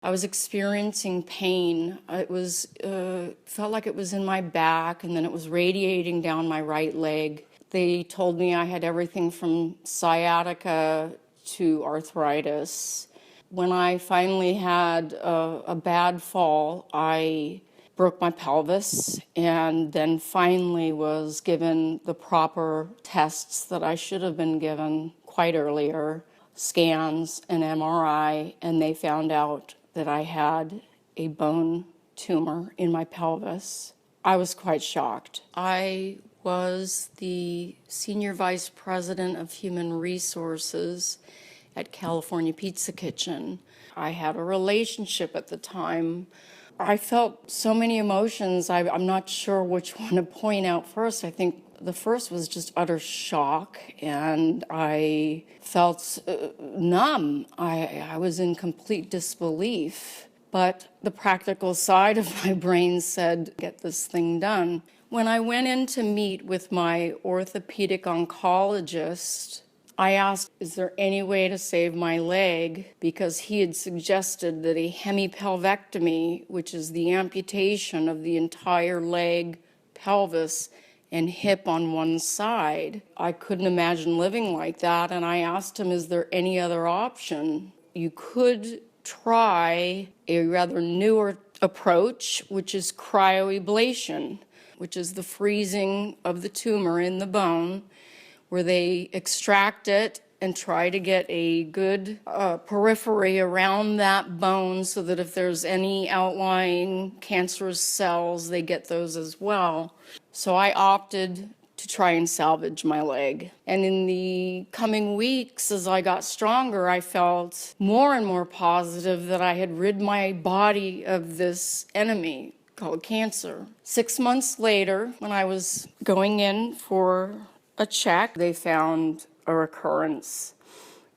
I was experiencing pain. It was felt like it was in my back, and then it was radiating down my right leg. They told me I had everything from sciatica to arthritis. When I finally had a bad fall, I broke my pelvis and then finally was given the proper tests that I should have been given quite earlier, scans and MRI, and they found out that I had a bone tumor in my pelvis. I was quite shocked. I was the Senior Vice President of Human Resources at California Pizza Kitchen. I had a relationship at the time. I felt so many emotions. I'm not sure which one to point out first. I think the first was just utter shock, and I felt numb. I was in complete disbelief. But the practical side of my brain said, get this thing done. When I went in to meet with my orthopedic oncologist, I asked, is there any way to save my leg? Because he had suggested that a hemipelvectomy, which is the amputation of the entire leg, pelvis, and hip on one side. I couldn't imagine living like that, and I asked him, is there any other option? You could try a rather newer approach, which is cryoablation, which is the freezing of the tumor in the bone, where they extract it and try to get a good periphery around that bone so that if there's any outlying cancerous cells, they get those as well. So I opted to try and salvage my leg. And in the coming weeks, as I got stronger, I felt more and more positive that I had rid my body of this enemy called cancer. 6 months later, when I was going in for a check, they found a recurrence.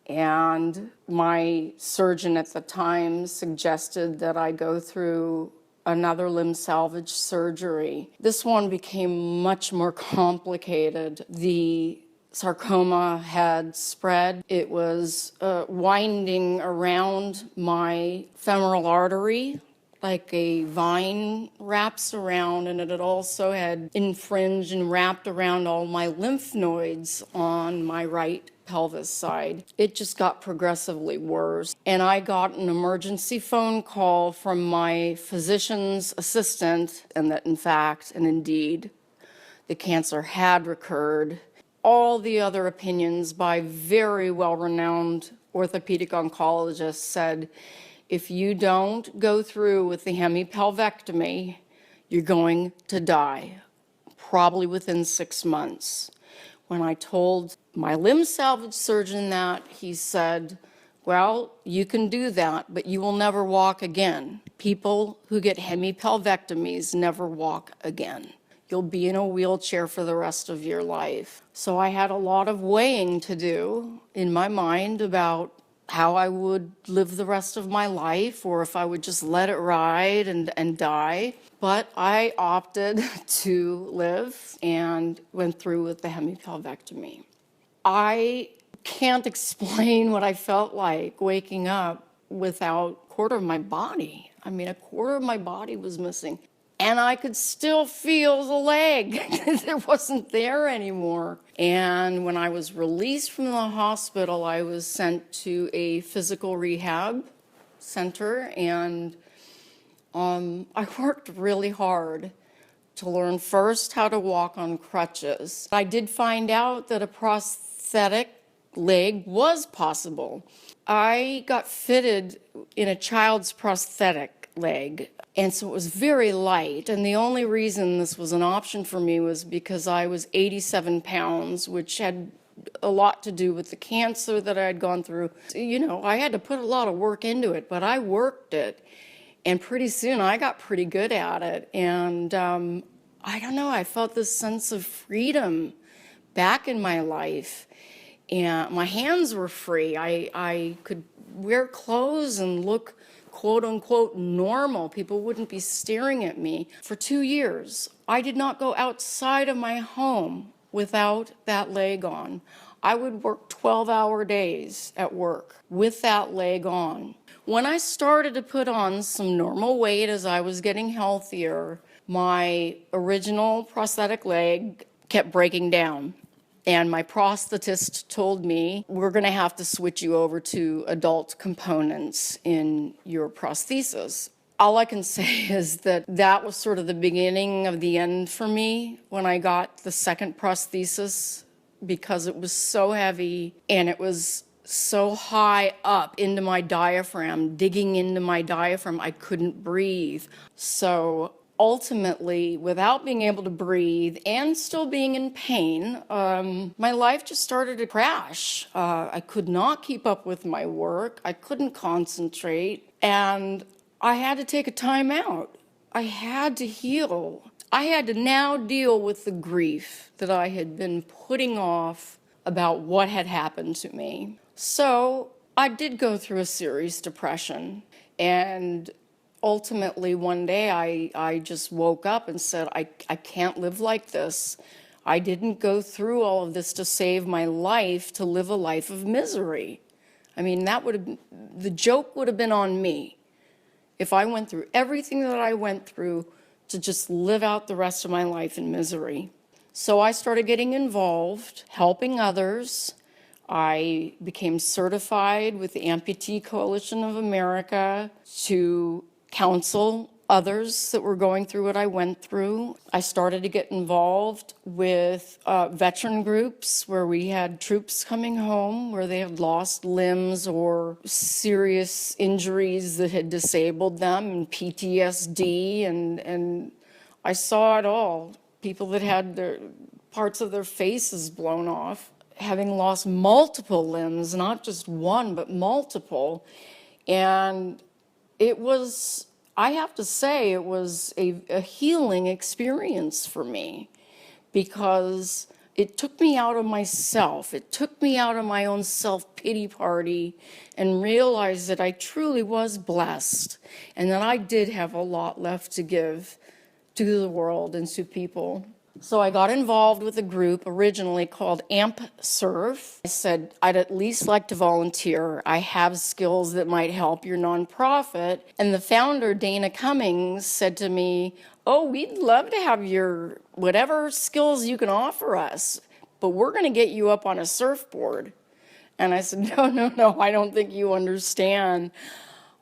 And my surgeon at the time suggested that I go through another limb salvage surgery. This one became much more complicated. The sarcoma had spread. It was winding around my femoral artery like a vine wraps around, and it also had infringed and wrapped around all my lymph nodes on my right pelvis side. It just got progressively worse. And I got an emergency phone call from my physician's assistant, and that in fact and indeed the cancer had recurred. All the other opinions by very well-renowned orthopedic oncologists said, if you don't go through with the hemipelvectomy, you're going to die, probably within 6 months. When I told my limb salvage surgeon that, he said, well, you can do that, but you will never walk again. People who get hemipelvectomies never walk again. You'll be in a wheelchair for the rest of your life. So I had a lot of weighing to do in my mind about how I would live the rest of my life, or if I would just let it ride and die. But I opted to live and went through with the hemipelvectomy. I can't explain what I felt like waking up without a quarter of my body. I mean, a quarter of my body was missing. And I could still feel the leg. It wasn't there anymore. And when I was released from the hospital, I was sent to a physical rehab center. And I worked really hard to learn first how to walk on crutches. I did find out that a prosthetic leg was possible. I got fitted in a child's prosthetic leg. And so it was very light. And the only reason this was an option for me was because I was 87 pounds, which had a lot to do with the cancer that I had gone through. You know, I had to put a lot of work into it, but I worked it. And pretty soon I got pretty good at it. And I don't know, I felt this sense of freedom back in my life. And my hands were free. I could wear clothes and look quote unquote normal. People wouldn't be staring at me. For 2 years, I did not go outside of my home without that leg on. I would work 12-hour days at work with that leg on. When I started to put on some normal weight as I was getting healthier, my original prosthetic leg kept breaking down. And my prosthetist told me, we're going to have to switch you over to adult components in your prosthesis. All I can say is that that was sort of the beginning of the end for me when I got the second prosthesis, because it was so heavy and it was so high up into my diaphragm, digging into my diaphragm, I couldn't breathe. So ultimately, without being able to breathe and still being in pain, my life just started to crash. I could not keep up with my work. I couldn't concentrate. And I had to take a time out. I had to heal. I had to now deal with the grief that I had been putting off about what had happened to me. So I did go through a serious depression, and ultimately one day I just woke up and said, I can't live like this. I didn't go through all of this to save my life, to live a life of misery. I mean, the joke would have been on me if I went through everything that I went through to just live out the rest of my life in misery. So I started getting involved, helping others. I became certified with the Amputee Coalition of America to counsel others that were going through what I went through. I started to get involved with veteran groups where we had troops coming home where they had lost limbs or serious injuries that had disabled them, and PTSD, and I saw it all. People that had their parts of their faces blown off, having lost multiple limbs, not just one, but multiple. And it was, I have to say, it was a healing experience for me, because it took me out of myself. It took me out of my own self-pity party and realized that I truly was blessed and that I did have a lot left to give to the world and to people. So I got involved with a group originally called AmpServe. I said, I'd at least like to volunteer. I have skills that might help your nonprofit. And the founder, Dana Cummings, said to me, oh, we'd love to have your whatever skills you can offer us, but we're going to get you up on a surfboard. And I said, no, I don't think you understand.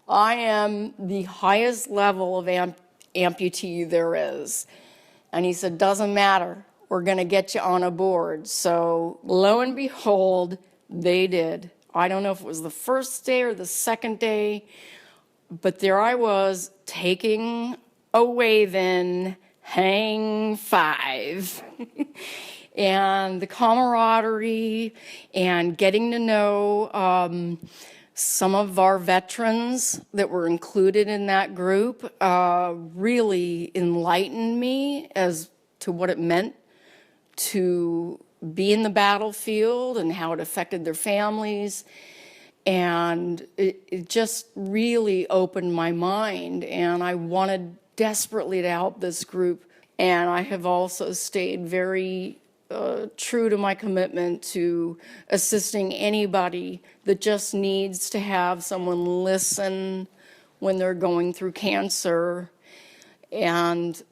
I am the highest level of amputee there is. And he said, doesn't matter, we're going to get you on a board. So lo and behold, they did. I don't know if it was the first day or the second day, but there I was taking a wave-in, hang five. And the camaraderie and getting to know some of our veterans that were included in that group really enlightened me as to what it meant to be in the battlefield and how it affected their families. And it just really opened my mind, and I wanted desperately to help this group. And I have also stayed very true to my commitment to assisting anybody that just needs to have someone listen when they're going through cancer and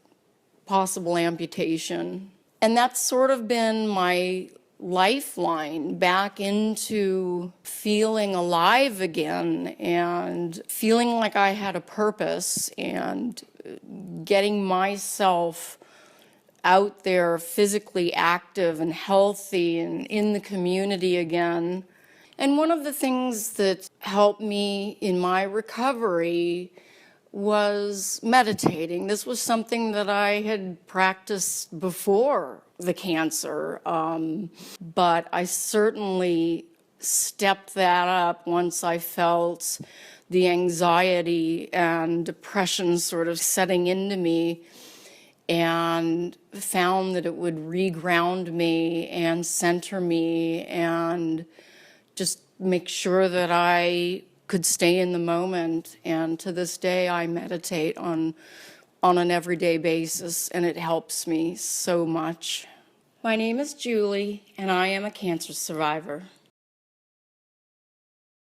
possible amputation. And that's sort of been my lifeline back into feeling alive again and feeling like I had a purpose and getting myself out there physically active and healthy and in the community again. And one of the things that helped me in my recovery was meditating. This was something that I had practiced before the cancer, but I certainly stepped that up once I felt the anxiety and depression sort of setting into me, and found that it would reground me and center me and just make sure that I could stay in the moment. And to this day, I meditate on an everyday basis, and it helps me so much. My name is Julie, and I am a cancer survivor.